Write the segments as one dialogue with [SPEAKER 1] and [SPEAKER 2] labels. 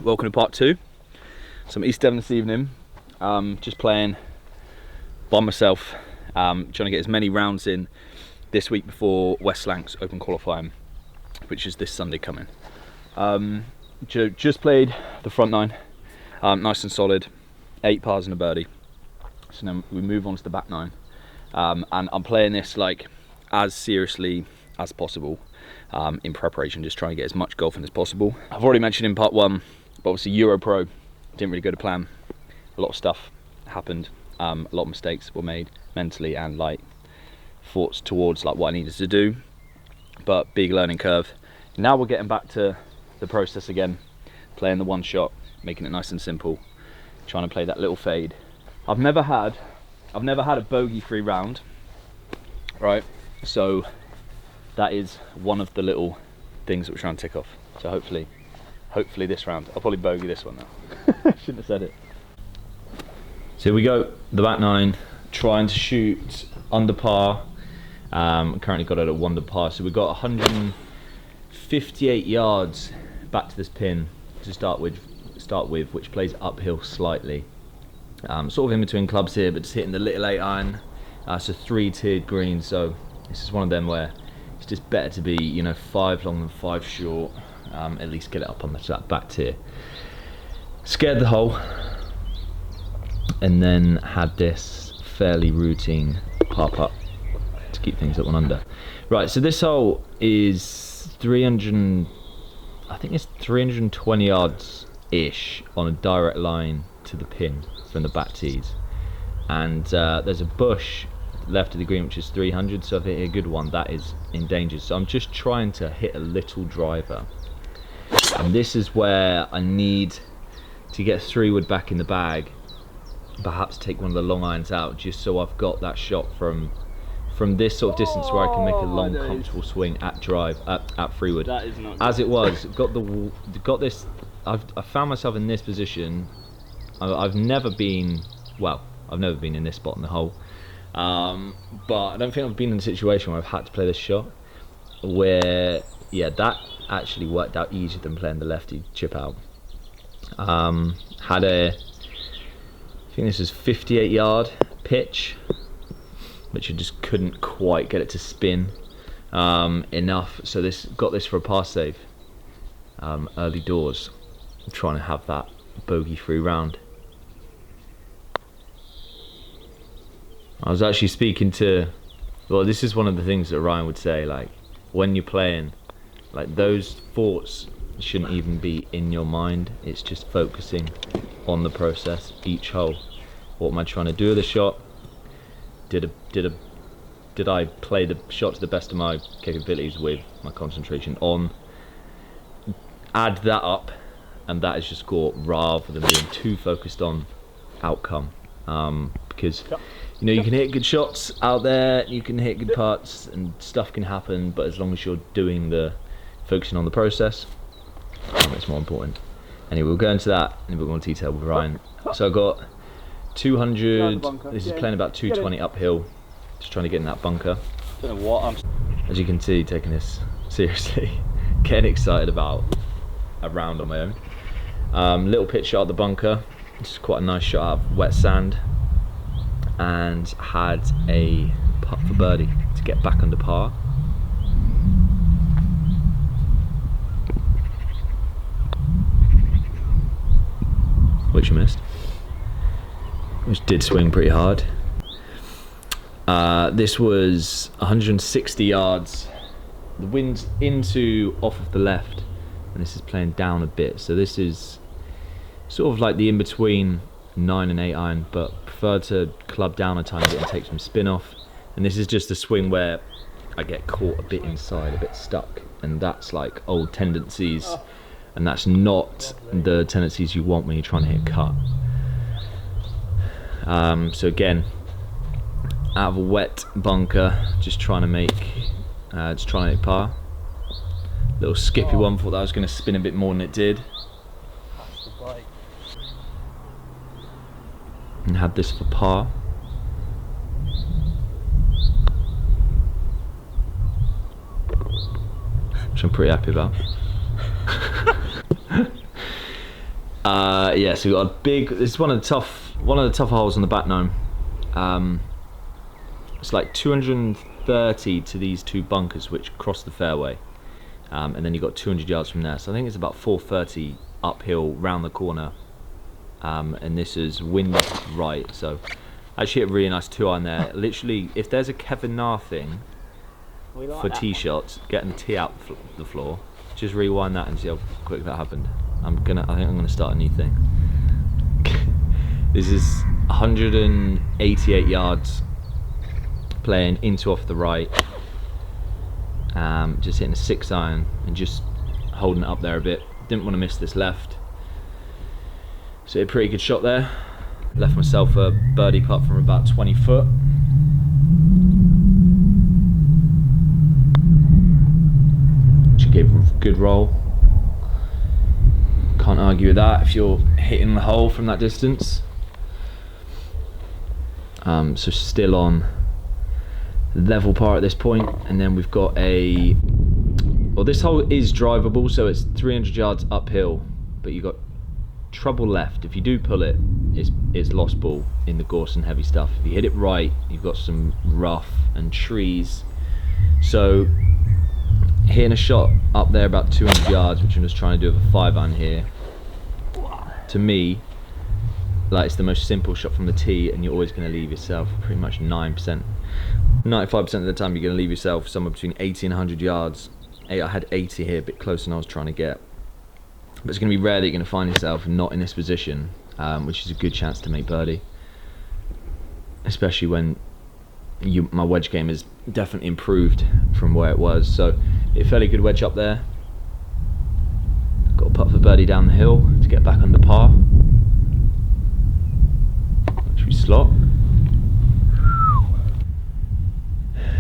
[SPEAKER 1] Welcome to part 2. So I'm East Devon this evening, just playing by myself, trying to get as many rounds in this week before West Lancs Open qualifying, which is this Sunday coming. Just played the front 9, nice and solid, 8 pars and a birdie. So then we move on to the back 9, and I'm playing this like as seriously as possible in preparation, just trying to get as much golfing as possible. I've already mentioned in part 1, but obviously Euro Pro didn't really go to plan. A lot of stuff happened, a lot of mistakes were made mentally and like thoughts towards like what I needed to do, but big learning curve. Now we're getting back to the process again, playing the one shot, making it nice and simple, trying to play that little fade. I've never had a bogey-free round, right? So that is one of the little things that we're trying to tick off. So hopefully this round, I'll probably bogey this one now. Shouldn't have said it. So here we go, the back 9, trying to shoot under par. Currently got it at 1 under par, so we've got 158 yards back to this pin to start with, which plays uphill slightly. Sort of in between clubs here, but just hitting the little 8 iron. It's a 3-tiered green, so this is one of them where it's just better to be, you know, 5 long than 5 short. At least get it up on that back tier. Scared the hole, and then had this fairly routine par putt to keep things at 1 under. Right, so this hole is 300, I think it's 320 yards ish on a direct line to the pin from the back tees, and there's a bush left of the green which is 300, so if I hit a good one that is in danger. So I'm just trying to hit a little driver, and this is where I need to get 3-wood back in the bag, perhaps take one of the long irons out, just so I've got that shot from this sort of distance where I can make a long comfortable swing at drive at 3-wood. That is not good. As it was, got this. I found myself in this position. I've never been in this spot in the hole, but I don't think I've been in a situation where I've had to play this shot where, yeah, that actually worked out easier than playing the lefty chip out. Had a, I think this is 58 yard pitch, which I just couldn't quite get it to spin enough, so got this for a par save early doors. I'm trying to have that bogey-free round. I was actually speaking to, well, this is one of the things that Ryan would say, like, when you're playing, like, those thoughts shouldn't even be in your mind. It's just focusing on the process, each hole. What am I trying to do with the shot? Did I play the shot to the best of my capabilities with my concentration on? Add that up, and that is your score, rather than being too focused on outcome. Because you know, you can hit good shots out there, you can hit good putts, and stuff can happen, but as long as you're focusing on the process, it's more important. Anyway, we'll go into that in a bit more detail with Ryan. So I got 200, this is playing about 220 uphill, just trying to get in that bunker. Don't know what as you can see, taking this seriously, getting excited about a round on my own. Little pitch shot at the bunker, just quite a nice shot out of wet sand, and had a putt for birdie to get back under par. Which I missed, which did swing pretty hard. This was 160 yards. The wind's off of the left, and this is playing down a bit. So this is sort of like the in-between 9 and 8 iron, but prefer to club down a tiny bit and take some spin off. And this is just a swing where I get caught a bit inside, a bit stuck, and that's like old tendencies. And that's not the tendencies you want when you're trying to hit a cut. So again, out of a wet bunker, just trying to make par. Little skippy one, thought that was going to spin a bit more than it did. And had this for par. Which I'm pretty happy about. Yeah, so we got a big. This is one of the tougher holes on the back nine. It's like 230 to these two bunkers which cross the fairway, and then you got 200 yards from there. So I think it's about 430 uphill round the corner, and this is wind right. So I actually hit a really nice 2-iron there. Literally, if there's a Kevin Na thing for tee shots, getting the tee out the floor, just rewind that and see how quick that happened. I think I'm gonna start a new thing. This is 188 yards, playing into off the right, just hitting a 6-iron and just holding it up there a bit. Didn't want to miss this left, so a pretty good shot there. Left myself a birdie putt from about 20 foot. Which gave a good roll. Can't argue with that if you're hitting the hole from that distance. So still on level par at this point, and then we've got well, this hole is drivable, so it's 300 yards uphill, but you got trouble left. If you do pull it, it's lost ball in the gorse and heavy stuff. If you hit it right, you've got some rough and trees. So hitting a shot up there about 200 yards, which I'm just trying to do with a 5-iron here, to me, like, it's the most simple shot from the tee, and you're always going to leave yourself pretty much 95% of the time you're going to leave yourself somewhere between 80 and 100 yards. I had 80 here, a bit closer than I was trying to get. But it's going to be rare that you're going to find yourself not in this position, which is a good chance to make birdie. Especially when my wedge game is definitely improved from where it was. So a fairly good wedge up there. Got a putt for birdie down the hill to get back under par, which we slot.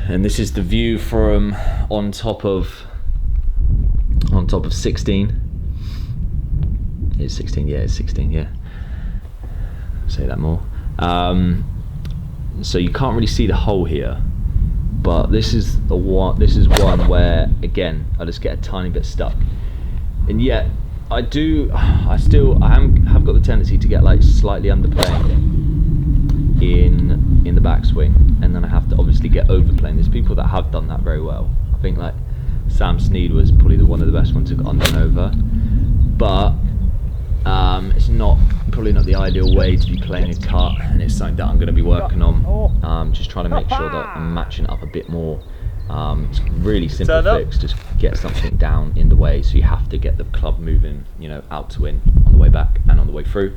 [SPEAKER 1] And this is the view from on top of 16. It's 16, yeah, it's 16, yeah. Say that more. So you can't really see the hole here, but this is one where, again, I just get a tiny bit stuck. And yet I have got the tendency to get like slightly underplaying in the backswing, and then I have to obviously get overplaying. There's people that have done that very well. I think like Sam Snead was probably one of the best ones to get under and over, but it's probably not the ideal way to be playing a cut, and it's something that I'm going to be working on. Just trying to make sure that I'm matching up a bit more. It's a really simple fix, just get something down in the way, so you have to get the club moving, out to in on the way back and on the way through.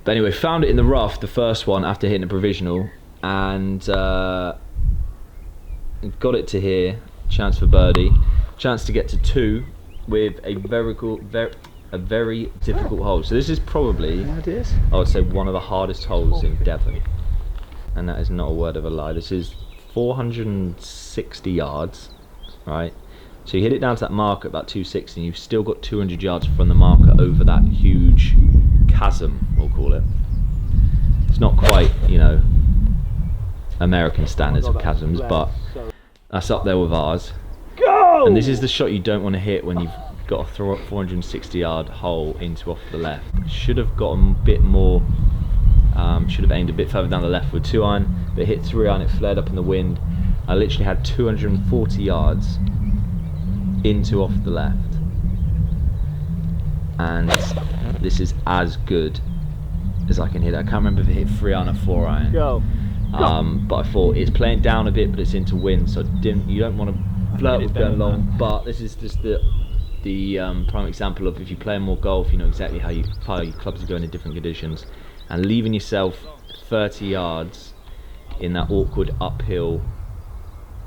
[SPEAKER 1] But anyway, found it in the rough, the first one, after hitting a provisional, and got it to here, chance for birdie, chance to get to 2 with a very difficult hole. So this is probably, I would say, one of the hardest holes in Devon, and that is not a word of a lie. This is 460 yards, right? So you hit it down to that marker about 260, and you've still got 200 yards from the marker over that huge chasm, we'll call it. It's not quite, American standards of chasms, but that's up there with ours. Go! And this is the shot you don't want to hit when you've got a 460 yard hole into off the left. Should have gotten a bit more, should have aimed a bit further down the left with 2-iron, but hit 3-iron, it flared up in the wind. I literally had 240 yards into off the left, and this is as good as I can hit. I can't remember if it hit 3-iron or 4-iron. Go. But I thought it's playing down a bit, but it's into wind, so you don't want to flirt with going long. But this is just the prime example of, if you play more golf, you know exactly how your clubs are going in different conditions, and leaving yourself 30 yards in that awkward uphill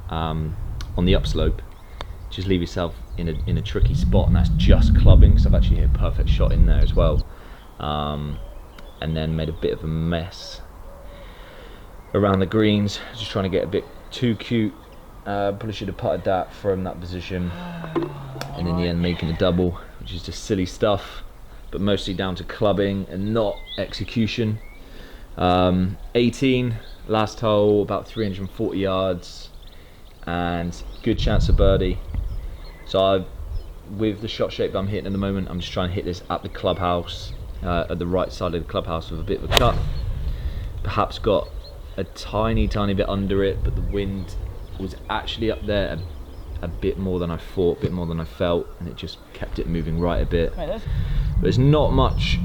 [SPEAKER 1] on the upslope, just leave yourself in a tricky spot, and that's just clubbing. So I've actually hit a perfect shot in there as well, and then made a bit of a mess around the greens, just trying to get a bit too cute. Probably should have putted that from that position, and in the end making a double, which is just silly stuff, but mostly down to clubbing and not execution. 18, last hole, about 340 yards, and good chance of birdie. So with the shot shape that I'm hitting at the moment, I'm just trying to hit this at the clubhouse, at the right side of the clubhouse with a bit of a cut. Perhaps got a tiny bit under it, but the wind was actually up there a bit more than I thought, a bit more than I felt, and it just kept it moving right a bit. But it's not much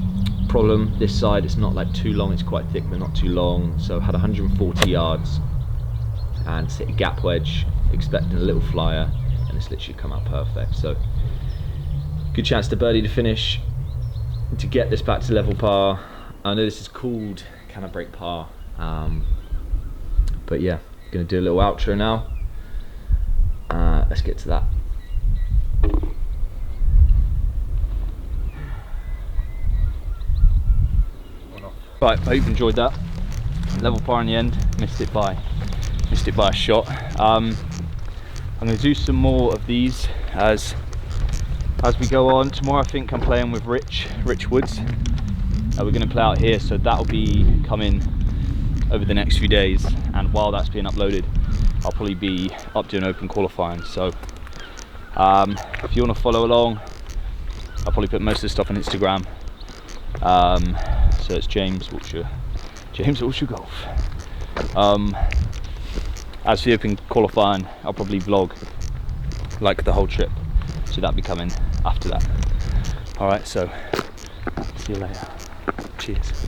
[SPEAKER 1] problem this side. It's not like too long, it's quite thick but not too long. So I had 140 yards and hit a gap wedge, expecting a little flyer, and it's literally come out perfect. So good chance to birdie to finish, to get this back to level par. I know this is called Can I Break Par, but yeah, gonna do a little outro now. Let's get to that. Right, I hope you enjoyed that. Level par in the end, missed it by a shot. I'm going to do some more of these as we go on. Tomorrow I think I'm playing with Rich Woods. We're going to play out here, so that'll be coming over the next few days, and while that's being uploaded I'll probably be up doing open qualifying. So if you want to follow along, I'll probably put most of the stuff on Instagram. So it's James Wiltshire Golf. As for the open qualifying, I'll probably vlog like the whole trip, so that'll be coming after that. Alright, so see you later. Cheers.